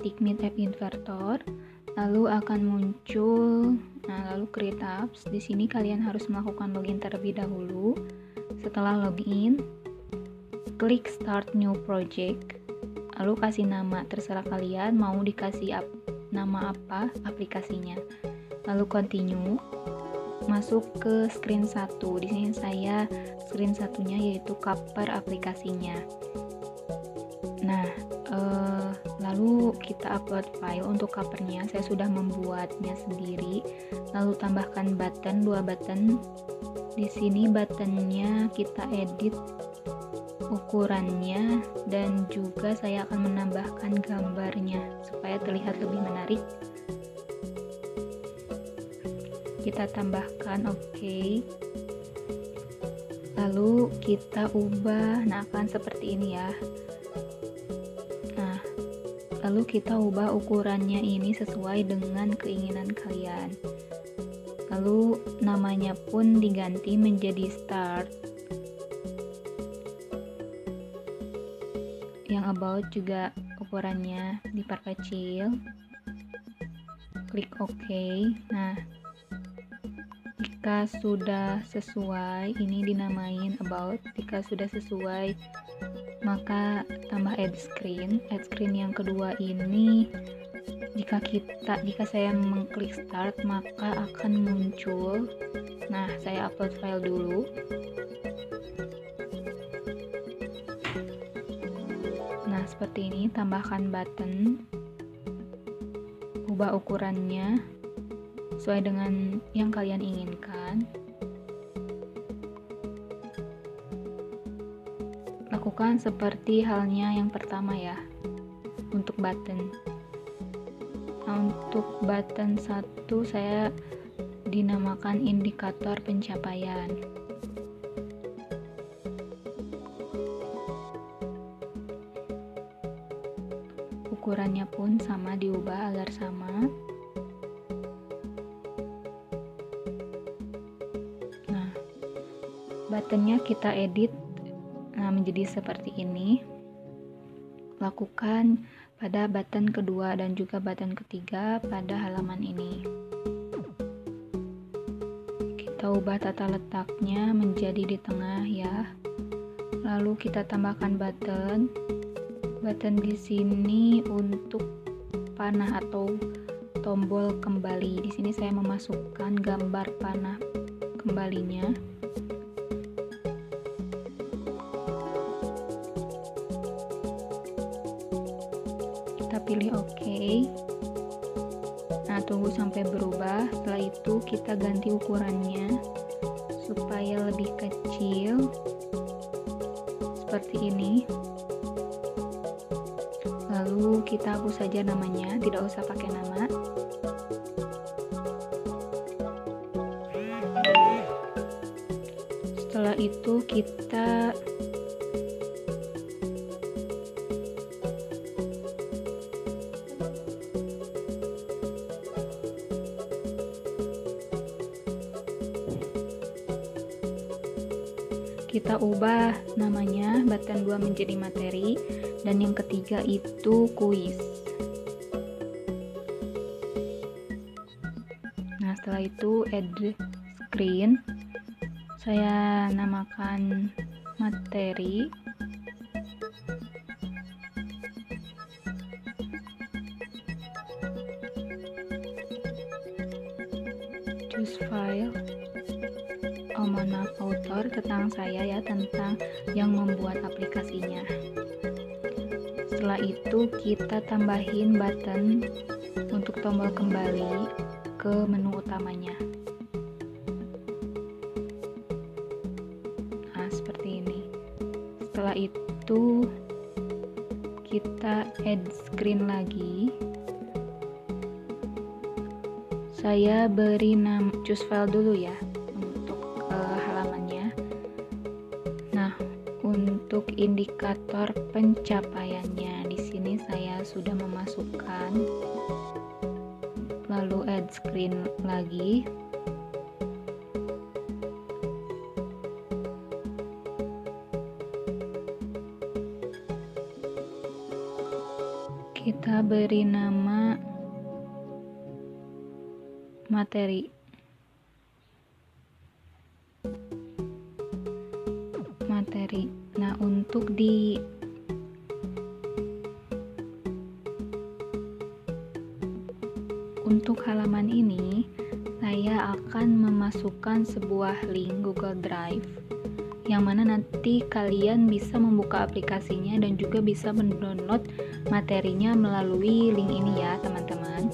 ketik Meet App Inverter, lalu akan muncul, lalu create apps. Di sini kalian harus melakukan login terlebih dahulu. Setelah login, klik Start New Project, lalu kasih nama, terserah kalian mau dikasih nama apa aplikasinya. Lalu continue, masuk ke screen 1. Di sini saya screen satunya yaitu cover aplikasinya. Nah, lalu kita upload file. Untuk covernya saya sudah membuatnya sendiri. Lalu tambahkan button, 2 button. Di sini buttonnya kita edit ukurannya, dan juga saya akan menambahkan gambarnya supaya terlihat lebih menarik. Kita tambahkan oke. Lalu kita ubah, akan seperti ini ya. Lalu kita ubah ukurannya ini sesuai dengan keinginan kalian. Lalu namanya pun diganti menjadi start. Yang about juga ukurannya diperkecil. Klik OK. Nah, jika sudah sesuai, ini dinamain about. Jika sudah sesuai, maka tambah add screen. Add screen yang kedua ini, jika saya mengklik start, maka akan muncul. Nah, saya upload file dulu. Nah, seperti ini. Tambahkan button, ubah ukurannya sesuai dengan yang kalian inginkan. Lakukan seperti halnya yang pertama ya, untuk button. Nah, untuk button 1 saya dinamakan indikator pencapaian. Ukurannya pun sama, diubah agar sama. Nah, buttonnya kita edit menjadi seperti ini. Lakukan pada button kedua dan juga button ketiga pada halaman ini. Kita ubah tata letaknya menjadi di tengah ya. Lalu kita tambahkan button. Button di sini untuk panah atau tombol kembali. Di sini saya memasukkan gambar panah kembalinya. Kita pilih OK. Nah, tunggu sampai berubah. Setelah itu kita ganti ukurannya supaya lebih kecil seperti ini. Lalu kita hapus saja namanya, tidak usah pakai nama. Setelah itu kita ubah namanya button 2 menjadi materi, dan yang ketiga itu kuis. Nah, setelah itu add screen, saya namakan materi. Choose file. Author, tentang saya ya, tentang yang membuat aplikasinya. Setelah itu kita tambahin button untuk tombol kembali ke menu utamanya. Nah, seperti ini. Setelah itu kita add screen lagi. Saya beri nama choose file dulu ya halamannya. Nah, untuk indikator pencapaiannya di sini saya sudah memasukkan. Lalu add screen lagi. kita beri nama materi. Nah, untuk halaman ini saya akan memasukkan sebuah link Google Drive yang mana nanti kalian bisa membuka aplikasinya dan juga bisa mendownload materinya melalui link ini ya teman-teman.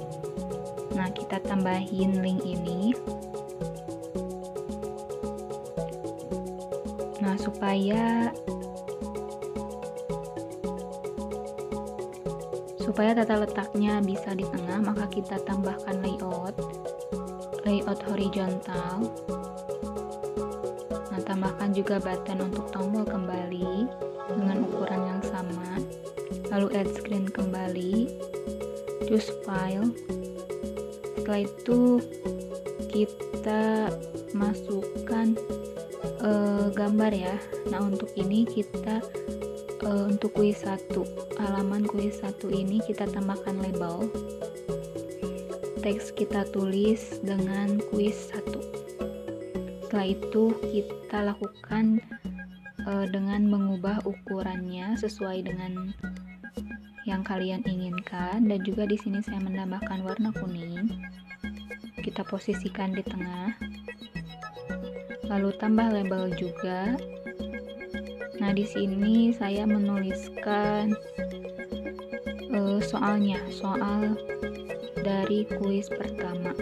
Nah, kita tambahin link ini. Nah, supaya tata letaknya bisa di tengah, maka kita tambahkan layout horizontal. Nah, tambahkan juga button untuk tombol kembali dengan ukuran yang sama. Lalu add screen kembali, choose file. Setelah itu kita masukkan gambar ya. Nah, untuk ini kita untuk kuis 1, halaman kuis 1 ini kita tambahkan label. Teks kita tulis dengan kuis 1. Setelah itu kita lakukan dengan mengubah ukurannya sesuai dengan yang kalian inginkan, dan juga di sini saya menambahkan warna kuning. Kita posisikan di tengah. Lalu tambah label juga. Nah, di sini saya menuliskan soal dari kuis pertama.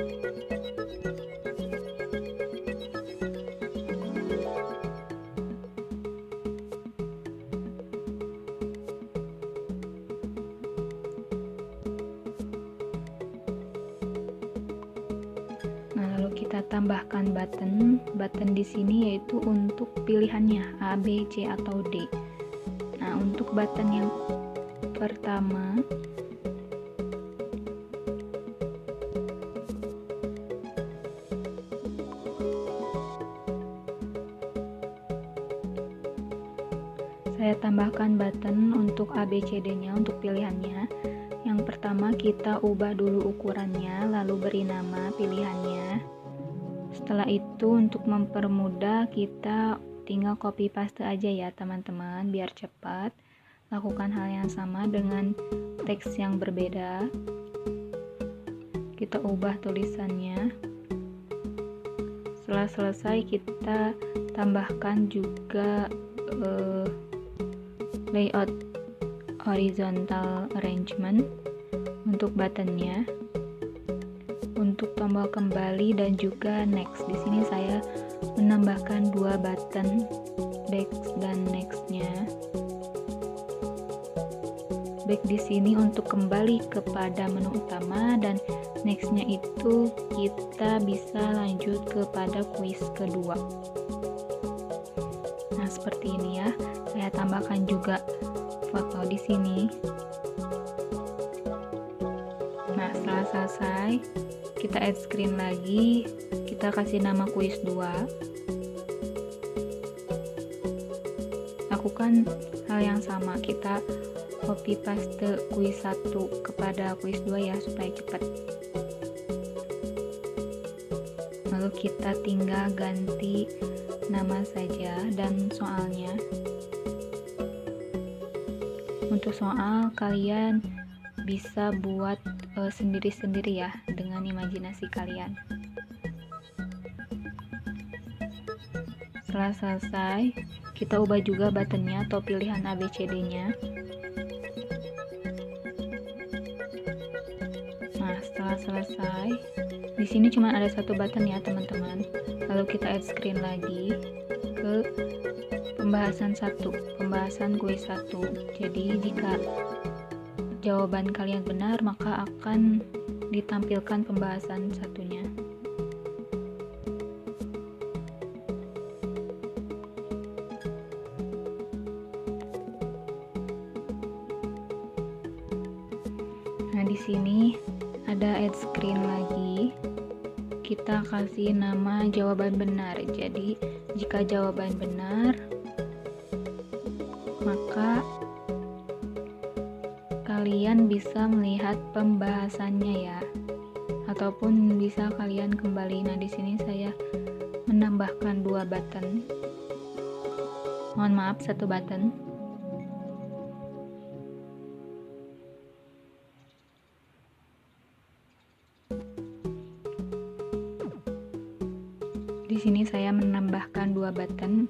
Nah, lalu kita tambahkan button di sini yaitu untuk pilihannya A, B, C atau D. Nah, untuk button yang pertama saya tambahkan button untuk A, B, C, D-nya untuk pilihannya. Yang pertama kita ubah dulu ukurannya, lalu beri nama pilihannya. Setelah itu untuk mempermudah kita tinggal copy paste aja ya teman-teman biar cepat. Lakukan hal yang sama dengan teks yang berbeda. Kita ubah tulisannya. Setelah selesai kita tambahkan juga layout horizontal arrangement untuk buttonnya, untuk tombol kembali dan juga next. Di sini saya menambahkan 2 button, back dan next-nya. Back di sini untuk kembali kepada menu utama, dan next-nya itu kita bisa lanjut kepada kuis kedua. Nah, seperti ini ya. Saya tambahkan juga foto di sini. Nah, setelah selesai, kita add screen lagi. Kita kasih nama kuis 2. Lakukan hal yang sama. Kita copy paste kuis 1 kepada kuis 2 ya supaya cepat. Lalu kita tinggal ganti nama saja dan soalnya. Untuk soal kalian bisa buat sendiri-sendiri ya dengan imajinasi kalian. Setelah selesai, kita ubah juga buttonnya atau pilihan ABCD-nya. Nah, setelah selesai, di sini cuma ada 1 button ya teman-teman. Lalu kita add screen lagi ke pembahasan kuis 1. Jadi jika jawaban kalian benar, maka akan ditampilkan pembahasan satunya. Nah, di sini ada add screen lagi. Kita kasih nama jawaban benar. Jadi, jika jawaban benar, maka kalian kalian bisa melihat pembahasannya ya, ataupun bisa kalian kembali. Nah, di sini saya menambahkan 2 button. Mohon maaf, 1 button. Di sini saya menambahkan 2 button,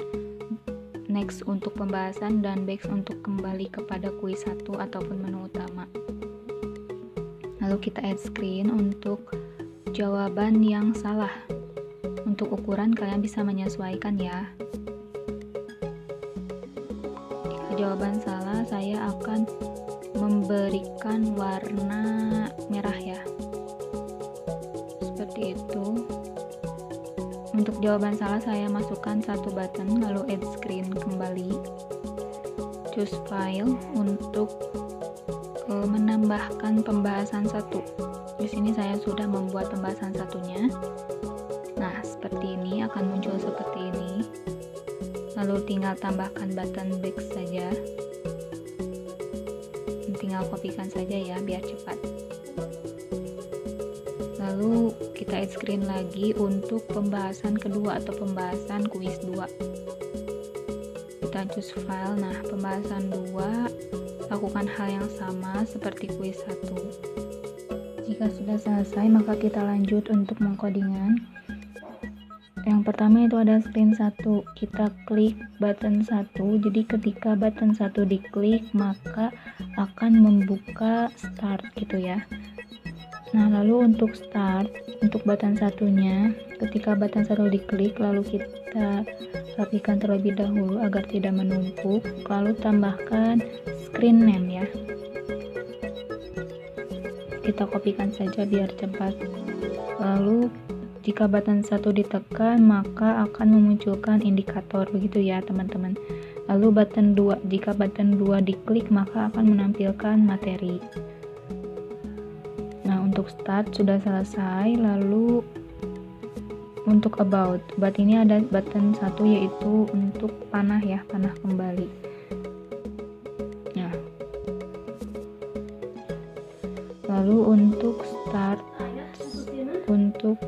next untuk pembahasan dan back untuk kembali kepada kuis 1 ataupun menu utama. Lalu kita add screen untuk jawaban yang salah. Untuk ukuran kalian bisa menyesuaikan ya. Jika jawaban salah, saya akan memberikan warna merah ya. Seperti itu. Untuk jawaban salah saya masukkan 1 button, lalu add screen kembali. Choose file untuk menambahkan pembahasan 1. Di sini saya sudah membuat pembahasan satunya. Nah, seperti ini akan muncul seperti ini. Lalu tinggal tambahkan button back saja. Tinggal kopikan saja ya biar cepat. Lalu kita add screen lagi untuk pembahasan kedua atau pembahasan kuis 2. Kita choose file. Nah, pembahasan 2 lakukan hal yang sama seperti kuis 1. Jika sudah selesai, maka kita lanjut untuk mengkodingan. Yang pertama itu ada screen 1. Kita klik button 1. Jadi ketika button 1 diklik, maka akan membuka start gitu ya. Nah, lalu untuk start, untuk button satunya, ketika button 1 diklik, lalu kita rapikan terlebih dahulu agar tidak menumpuk, lalu tambahkan screen name ya. Kita kopikan saja biar cepat. Lalu jika button 1 ditekan, maka akan memunculkan indikator begitu ya teman-teman. Lalu button 2, jika button 2 diklik, maka akan menampilkan materi. Nah, untuk start sudah selesai. Lalu untuk about ini ada button 1 yaitu untuk panah ya, panah kembali. Nah, lalu untuk start, untuk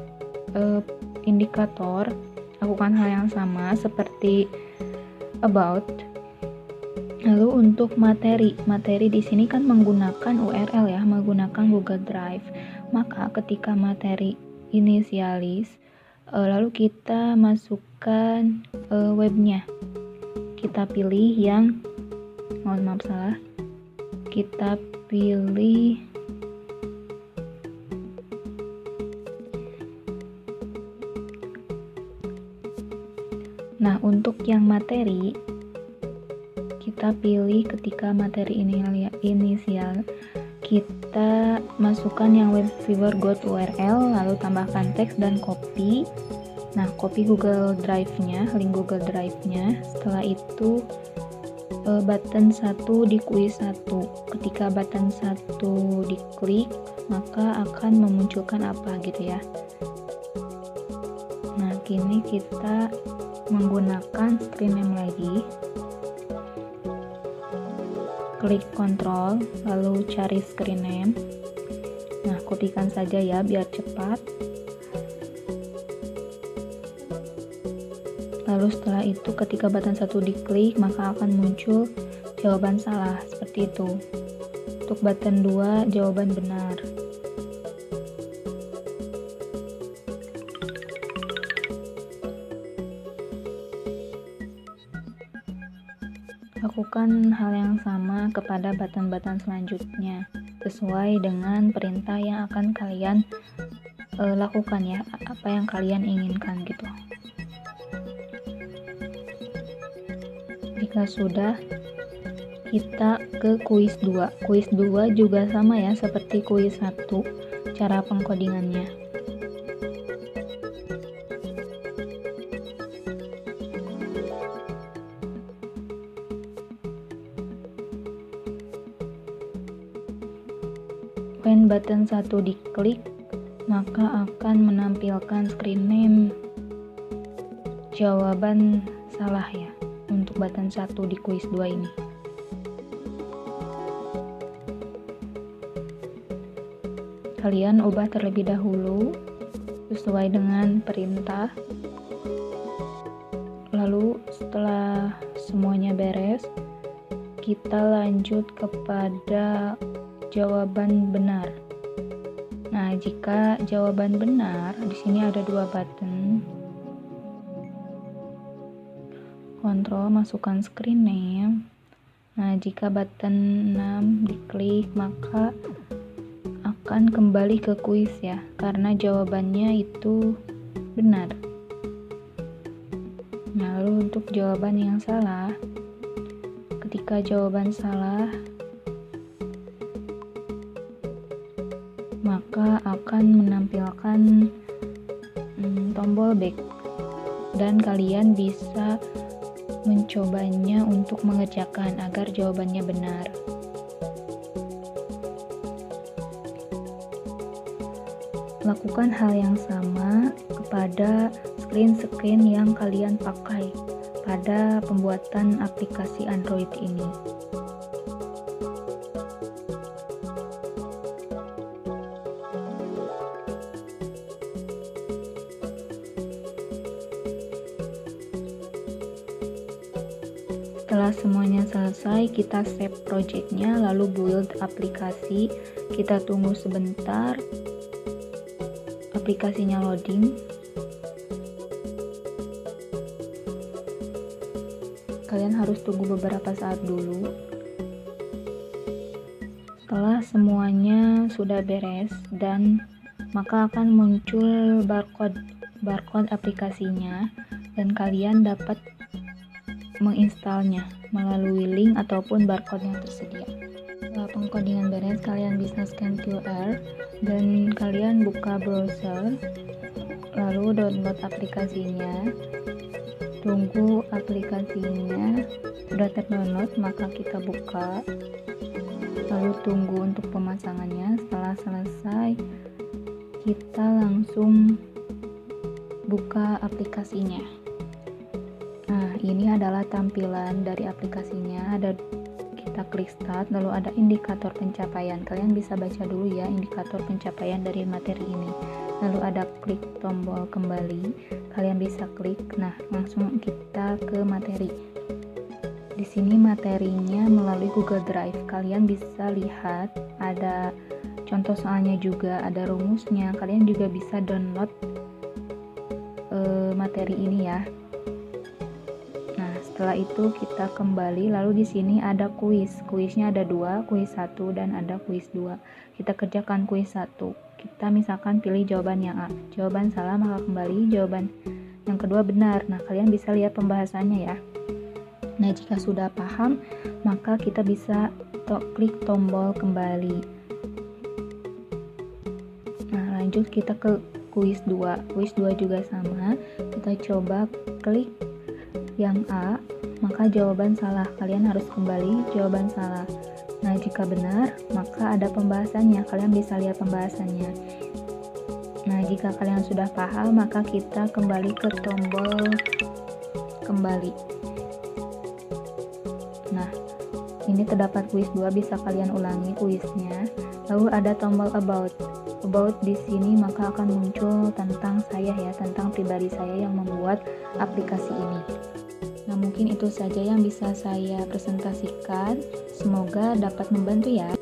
indikator lakukan hal yang sama seperti about. Lalu untuk materi di sini kan menggunakan URL ya, menggunakan Google Drive. Maka ketika materi inisialis, lalu kita masukkan webnya. Kita pilih yang, mohon maaf salah, kita pilih nah, untuk yang materi kita pilih ketika materi inisial, kita masukkan yang web viewer got URL, lalu tambahkan teks dan copy. Nah, copy Google Drive-nya, link Google Drive-nya. Setelah itu button 1 di kuis 1. Ketika button 1 diklik, maka akan memunculkan apa gitu ya. Nah, kini kita menggunakan screen name lagi. Klik kontrol, lalu cari screen name. Nah, kopikan saja ya biar cepat. Lalu setelah itu ketika button 1 diklik, maka akan muncul jawaban salah seperti itu. Untuk button 2 jawaban benar. Lakukan hal yang sama kepada button-button selanjutnya sesuai dengan perintah yang akan kalian lakukan ya, apa yang kalian inginkan gitu. Jika sudah, kita ke kuis 2. Kuis 2 juga sama ya seperti kuis 1 cara pengkodingannya. When button 1 diklik, maka akan menampilkan screen name jawaban salah ya untuk button 1 di kuis 2 ini. Kalian ubah terlebih dahulu sesuai dengan perintah. Lalu setelah semuanya beres, kita lanjut kepada jawaban benar. Nah, jika jawaban benar, di sini ada 2 button. Kontrol, masukkan screen name. Nah, jika button 6 diklik, maka akan kembali ke kuis ya, karena jawabannya itu benar. Nah, lalu untuk jawaban yang salah, ketika jawaban salah, maka akan menampilkan tombol back dan kalian bisa mencobanya untuk mengerjakan agar jawabannya benar. Lakukan hal yang sama kepada screen yang kalian pakai pada pembuatan aplikasi Android ini. Setelah semuanya selesai, kita save projectnya, lalu build aplikasi. Kita tunggu sebentar, aplikasinya loading. Kalian harus tunggu beberapa saat dulu. Setelah semuanya sudah beres, dan maka akan muncul barcode aplikasinya, dan kalian dapat menginstalnya melalui link ataupun barcode yang tersedia. Setelah pengkodingan beres, kalian bisa scan QR dan kalian buka browser, lalu download aplikasinya. Tunggu aplikasinya sudah terdownload, maka kita buka, lalu tunggu untuk pemasangannya. Setelah selesai, kita langsung buka aplikasinya. Nah, ini adalah tampilan dari aplikasinya. Kita klik start, lalu ada indikator pencapaian. Kalian bisa baca dulu ya indikator pencapaian dari materi ini. Lalu ada klik tombol kembali. Kalian bisa klik. Nah, langsung kita ke materi. Di sini materinya melalui Google Drive. Kalian bisa lihat ada contoh soalnya juga, ada rumusnya. Kalian juga bisa download materi ini ya. Setelah itu kita kembali, lalu di sini ada kuisnya ada 2, kuis 1 dan ada kuis 2. Kita kerjakan kuis 1. Kita misalkan pilih jawaban yang A. Jawaban salah maka kembali, jawaban yang kedua benar. Nah, kalian bisa lihat pembahasannya ya. Nah, jika sudah paham, maka kita bisa klik tombol kembali. Nah, lanjut kita ke kuis 2. Kuis 2 juga sama. Kita coba klik yang A, maka jawaban salah. Kalian harus kembali, jawaban salah. Nah, jika benar, maka ada pembahasannya. Kalian bisa lihat pembahasannya. Nah, jika kalian sudah paham, maka kita kembali ke tombol kembali. Nah, ini terdapat kuis 2, bisa kalian ulangi kuisnya. Lalu ada tombol about. About di sini maka akan muncul tentang saya ya, tentang pribadi saya yang membuat aplikasi ini. Nah, mungkin itu saja yang bisa saya presentasikan. Semoga dapat membantu ya.